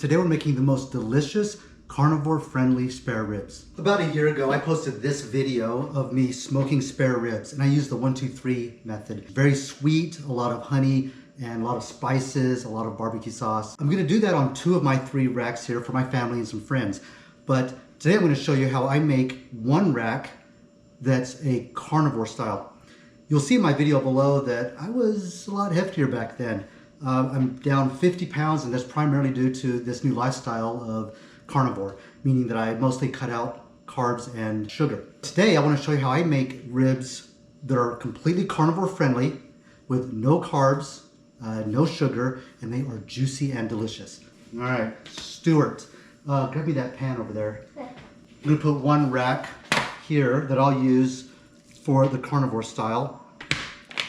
Today we're making the most delicious carnivore-friendly spare ribs. About a year ago, I posted this video of me smoking spare ribs, and I used the 1-2-3 method. Very sweet, a lot of honey, and a lot of spices, a lot of barbecue sauce. I'm gonna do that on 2 of my 3 racks here for my family and some friends. But today I'm gonna show you how I make 1 rack that's a carnivore style. You'll see in my video below that I was a lot heftier back then. I'm down 50 pounds, and that's primarily due to this new lifestyle of carnivore, meaning that I mostly cut out carbs and sugar. Today I want to show you how I make ribs that are completely carnivore friendly with no carbs, no sugar, and they are juicy and delicious. All right, Stuart, grab me that pan over there. I'm going to put 1 rack here that I'll use for the carnivore style.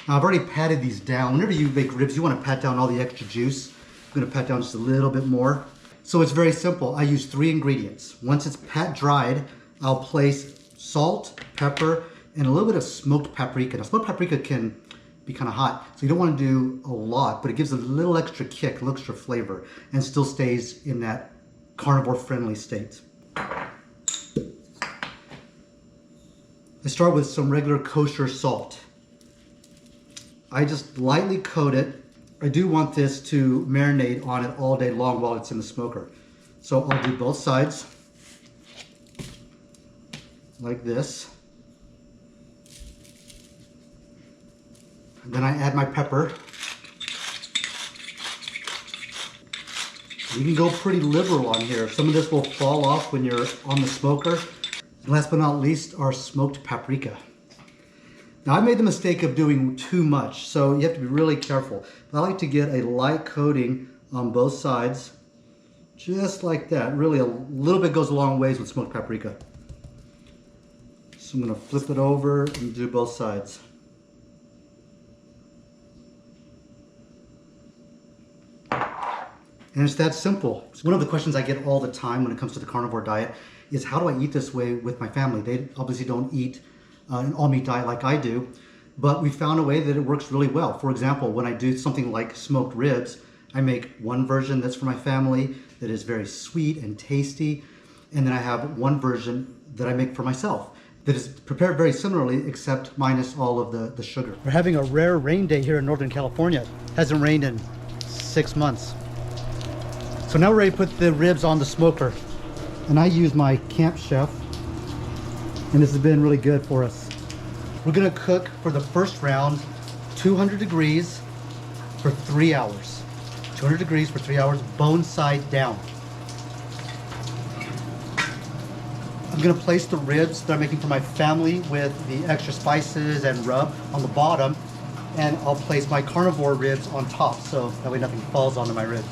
Now, I've already patted these down. Whenever you make ribs, you want to pat down all the extra juice. I'm going to pat down just a little bit more. So it's very simple. I use 3 ingredients. Once it's pat dried, I'll place salt, pepper, and a little bit of smoked paprika. Now, smoked paprika can be kind of hot, so you don't want to do a lot, but it gives a little extra kick, a little extra flavor, and still stays in that carnivore-friendly state. I start with some regular kosher salt. I just lightly coat it. I do want this to marinate on it all day long while it's in the smoker. So I'll do both sides like this. And then I add my pepper. You can go pretty liberal on here. Some of this will fall off when you're on the smoker. And last but not least, our smoked paprika. Now, I made the mistake of doing too much, so you have to be really careful. But I like to get a light coating on both sides, just like that. Really, a little bit goes a long ways with smoked paprika. So I'm going to flip it over and do both sides. And it's that simple. So one of the questions I get all the time when it comes to the carnivore diet is, how do I eat this way with my family? They obviously don't eat an all-meat diet like I do, but we found a way that it works really well. For example, when I do something like smoked ribs, I make one version that's for my family that is very sweet and tasty, and then I have one version that I make for myself that is prepared very similarly, except minus all of the sugar. We're having a rare rain day here in Northern California. It hasn't rained in 6 months. So now we're ready to put the ribs on the smoker, and I use my Camp Chef, and this has been really good for us. We're gonna cook for the first round, 200 degrees for 3 hours. 200 degrees for 3 hours, bone side down. I'm gonna place the ribs that I'm making for my family with the extra spices and rub on the bottom, and I'll place my carnivore ribs on top, so that way nothing falls onto my ribs.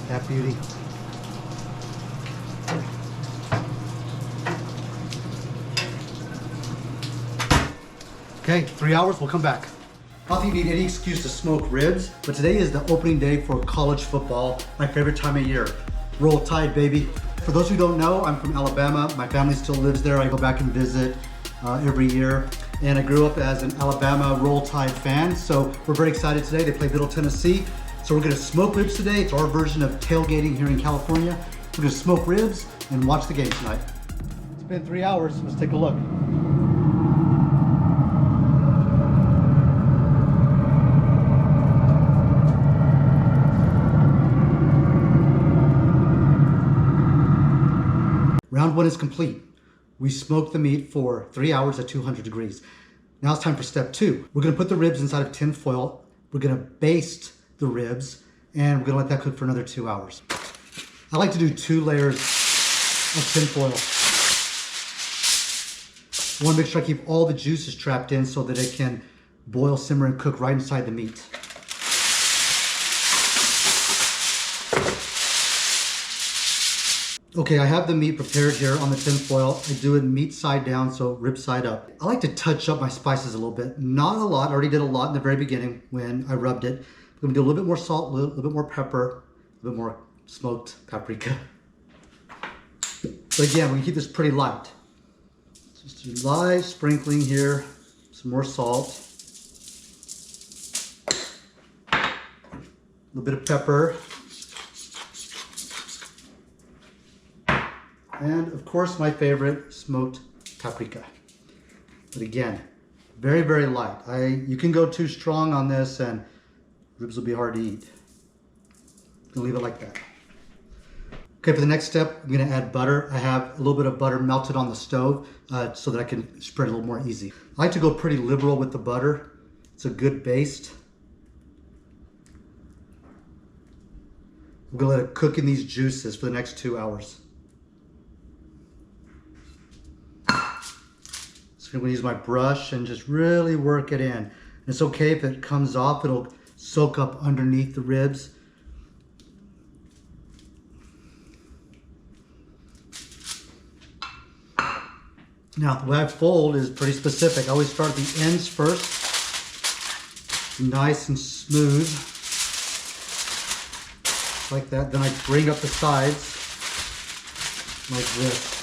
That beauty. Okay, 3 hours, we'll come back. I don't think you need any excuse to smoke ribs, but today is the opening day for college football, my favorite time of year. Roll Tide, baby. For those who don't know, I'm from Alabama. My family still lives there. I go back and visit every year. And I grew up as an Alabama Roll Tide fan, so we're very excited today. They play Middle Tennessee. So we're gonna smoke ribs today. It's our version of tailgating here in California. We're gonna smoke ribs and watch the game tonight. It's been 3 hours, let's take a look. Round 1 is complete. We smoked the meat for 3 hours at 200 degrees. Now it's time for step 2. We're gonna put the ribs inside of tin foil. We're gonna baste the ribs, and we're gonna let that cook for another 2 hours. I like to do 2 layers of tin foil. I wanna make sure I keep all the juices trapped in so that it can boil, simmer, and cook right inside the meat. Okay, I have the meat prepared here on the tin foil. I do it meat side down, so rib side up. I like to touch up my spices a little bit. Not a lot, I already did a lot in the very beginning when I rubbed it. I'm gonna do a little bit more salt, a little bit more pepper, a little bit more smoked paprika. But again, we can keep this pretty light. Just a light sprinkling here, some more salt, a little bit of pepper, and of course my favorite, smoked paprika. But again, very, very light. You can go too strong on this and ribs will be hard to eat. I'm gonna leave it like that. Okay, for the next step, I'm gonna add butter. I have a little bit of butter melted on the stove so that I can spread it a little more easy. I like to go pretty liberal with the butter. It's a good baste. I'm gonna let it cook in these juices for the next 2 hours. So I'm gonna use my brush and just really work it in. And it's okay if it comes off, it'll soak up underneath the ribs. Now, the way I fold is pretty specific. I always start at the ends first, nice and smooth, like that. Then I bring up the sides, like this.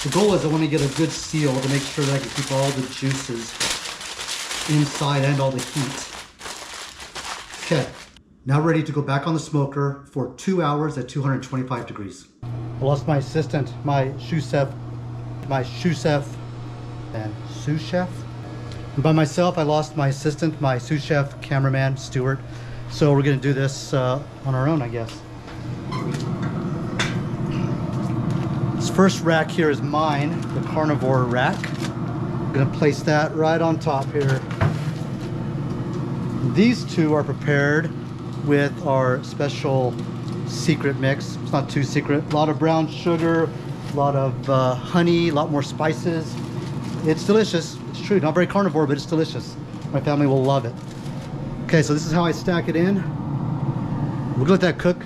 The goal is I want to get a good seal to make sure that I can keep all the juices inside and all the heat. Okay, now ready to go back on the smoker for 2 hours at 225 degrees. I lost my assistant, my sous chef and sous chef. And by myself, I lost my assistant, my sous chef, cameraman, Stuart. So we're gonna do this on our own, I guess. This first rack here is mine, the Carnivore rack. I'm gonna place that right on top here. These two are prepared with our special secret mix. It's not too secret. A lot of brown sugar, a lot of honey, a lot more spices. It's delicious. It's true, not very carnivore, but it's delicious. My family will love it. Okay, so this is how I stack it in. We're gonna let that cook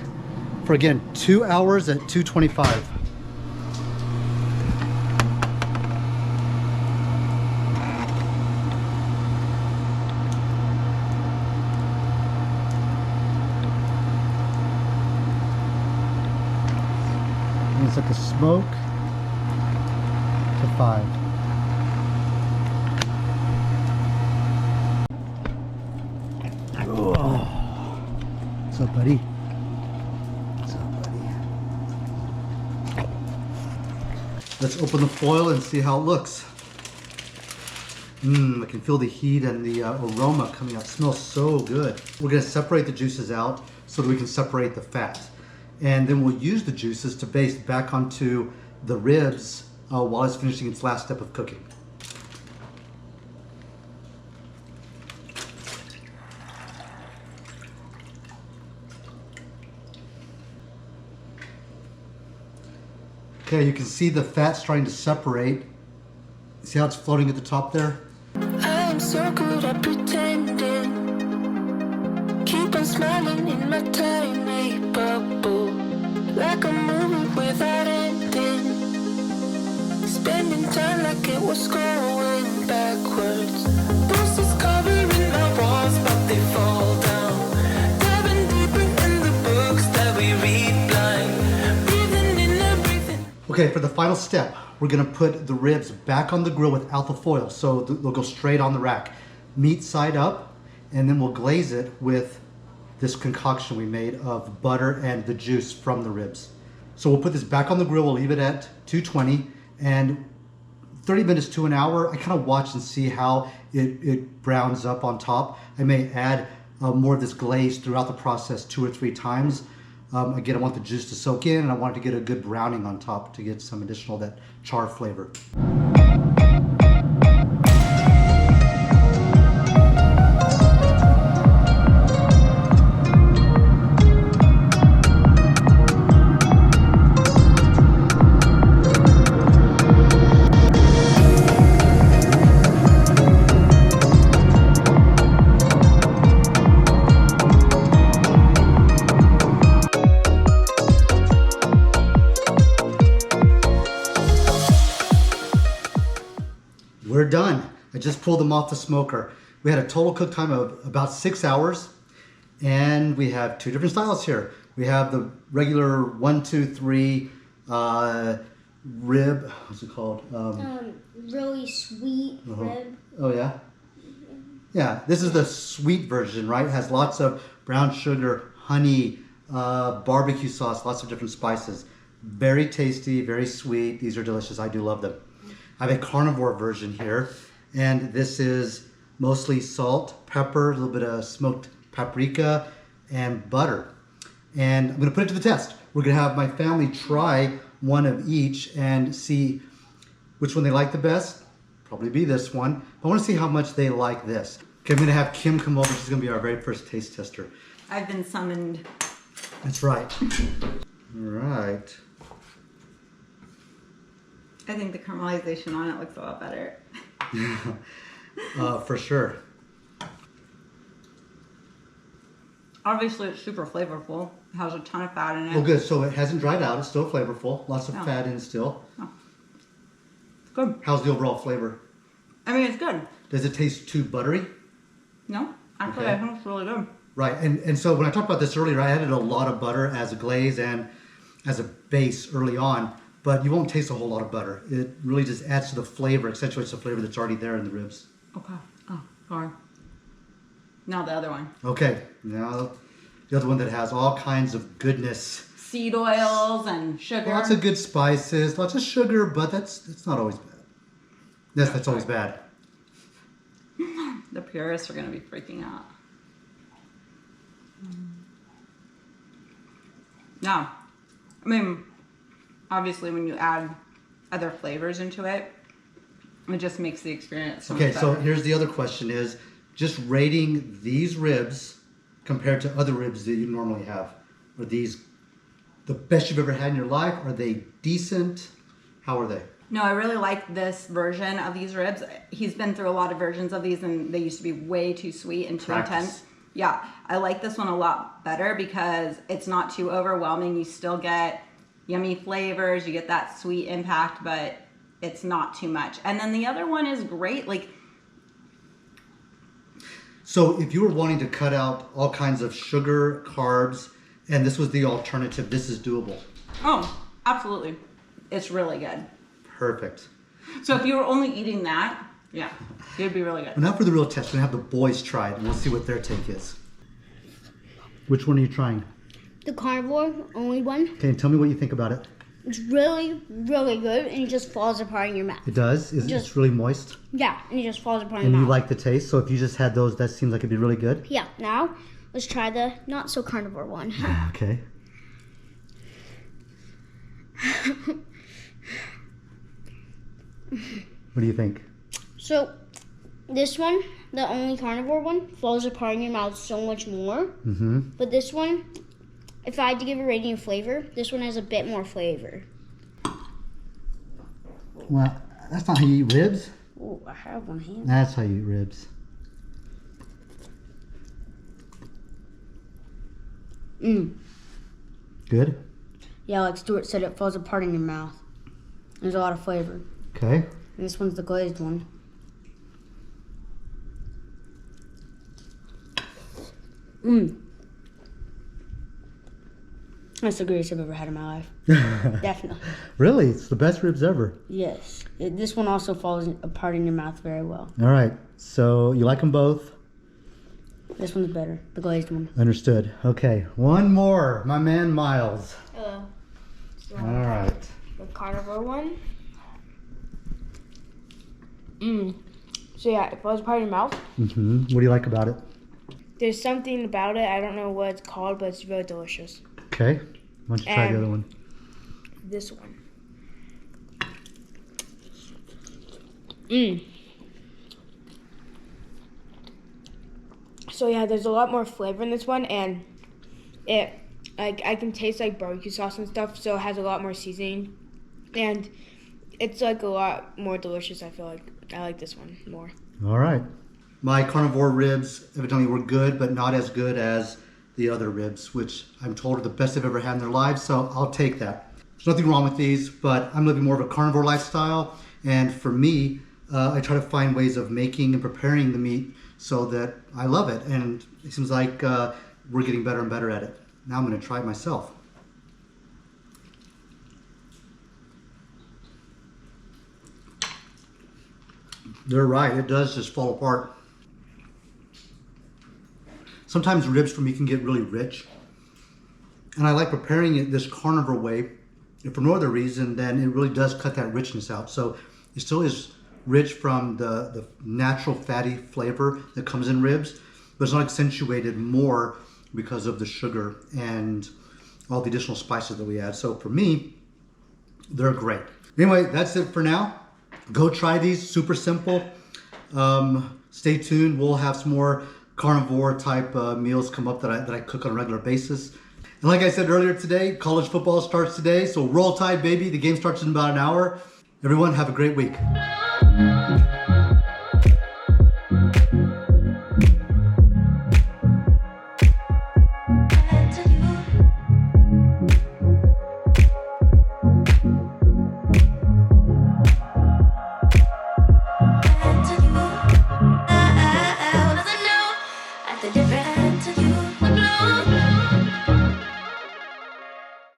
for, again, 2 hours at 225. Set the smoke to 5. Oh. What's up, buddy? What's up, buddy? Let's open the foil and see how it looks. I can feel the heat and the aroma coming out. It smells so good. We're gonna separate the juices out so that we can separate the fat. And then we'll use the juices to baste back onto the ribs while it's finishing its last step of cooking. Okay, you can see the fat starting to separate. See how it's floating at the top there? I am so good at pretending. Keep on smiling in my tiny bubble, like a movie without ending. Spending time like it was going backwards. Bruises covering our walls, but they fall down. Diving deeper in the books that we read blind. Breathing in and breathing. Okay, for the final step, we're gonna put the ribs back on the grill without the foil, so they'll go straight on the rack. Meat side up, and then we'll glaze it with this concoction we made of butter and the juice from the ribs. So we'll put this back on the grill, we'll leave it at 220, and 30 minutes to an hour, I kind of watch and see how it browns up on top. I may add more of this glaze throughout the process 2 or 3 times. Again, I want the juice to soak in, and I want it to get a good browning on top to get some additional that char flavor. We're done. I just pulled them off the smoker. We had a total cook time of about 6 hours, And we have two different styles here. We have the regular 1, 2, 3 rib. What's it called? Really sweet rib. Oh yeah. Yeah, this is the sweet version, right? It has lots of brown sugar, honey, barbecue sauce, lots of different spices. Very tasty, very sweet. These are delicious. I do love them. I have a carnivore version here, and this is mostly salt, pepper, a little bit of smoked paprika, and butter. And I'm gonna put it to the test. We're gonna have my family try one of each and see which one they like the best. Probably be this one. I wanna see how much they like this. Okay, I'm gonna have Kim come over. She's gonna be our very first taste tester. I've been summoned. That's right. All right. I think the caramelization on it looks a lot better. For sure. Obviously, it's super flavorful. It has a ton of fat in it. Oh, good. So it hasn't dried out. It's still flavorful. Lots of fat in it still. Oh. It's good. How's the overall flavor? I mean, it's good. Does it taste too buttery? No, actually, Okay. I think it's really good. Right. And so when I talked about this earlier, I added a lot of butter as a glaze and as a base early on, but you won't taste a whole lot of butter. It really just adds to the flavor, accentuates the flavor that's already there in the ribs. Okay. Oh, sorry. Now the other one. Okay. Now the other one that has all kinds of goodness. Seed oils and sugar. Lots of good spices, lots of sugar, but that's not always bad. Yes, that's always bad. The purists are going to be freaking out. Yeah. I mean, obviously when you add other flavors into it, it just makes the experience so much Okay, so better. here's the other question is, just rating these ribs compared to other ribs that you normally have. Are these the best you've ever had in your life? Are they decent? How are they? No, I really like this version of these ribs. He's been through a lot of versions of these and they used to be way too sweet and too intense. Yeah, I like this one a lot better because it's not too overwhelming. You still get yummy flavors, you get that sweet impact, but it's not too much. And then the other one is great. Like, So if you were wanting to cut out all kinds of sugar, carbs, and this was the alternative, this is doable. oh, absolutely. It's really good. Perfect. So if you were only eating that, yeah, it'd be really good. But now for the real test, we're gonna have the boys try it and we'll see what their take is. Which one are you trying? The carnivore, only one. Okay, and tell me what you think about it. It's really, really good, and it just falls apart in your mouth. It does? It's really moist? Yeah, and it just falls apart in And your you mouth. like the taste, so if you just had those, that seems like it'd be really good? Yeah, now let's try the not so carnivore one. Okay. What do you think? So, this one, the only carnivore one, falls apart in your mouth so much more. Mm-hmm. But this one, if I had to give a rating of flavor, this one has a bit more flavor. Well, that's not how you eat ribs. Oh, I have one hand. That's how you eat ribs. Good? Yeah, like Stuart said, it falls apart in your mouth. There's a lot of flavor. Okay. And this one's the glazed one. That's the greatest I've ever had in my life. Definitely. Really? It's the best ribs ever. Yes. This one also falls apart in your mouth very well. All right. So you like them both? This one's better, the glazed one. Understood. Okay. One more. My man Miles. Hello. All right. The carnivore one. So yeah, it falls apart in your mouth. Mm-hmm. What do you like about it? There's something about it, I don't know what it's called, but it's really delicious. Okay. Why don't you try the other one? This one. So yeah, there's a lot more flavor in this one, and it, like, I can taste like barbecue sauce and stuff, so it has a lot more seasoning, and it's like a lot more delicious. I feel like I like this one more. All right. My carnivore ribs evidently were good, but not as good as the other ribs, which I'm told are the best they've ever had in their lives, so I'll take that. There's nothing wrong with these, but I'm living more of a carnivore lifestyle, and for me, I try to find ways of making and preparing the meat so that I love it. And it seems like we're getting better and better at it. Now I'm gonna try it myself. They're right, it does just fall apart. Sometimes ribs for me can get really rich. And I like preparing it this carnivore way, if for no other reason, then it really does cut that richness out. So it still is rich from the natural fatty flavor that comes in ribs, but it's not accentuated more because of the sugar and all the additional spices that we add. So for me, they're great. Anyway, that's it for now. Go try these, super simple. Stay tuned, we'll have some more carnivore type meals come up that I cook on a regular basis. And like I said earlier today, college football starts today, so roll tide, baby. The game starts in about an hour. Everyone, have a great week.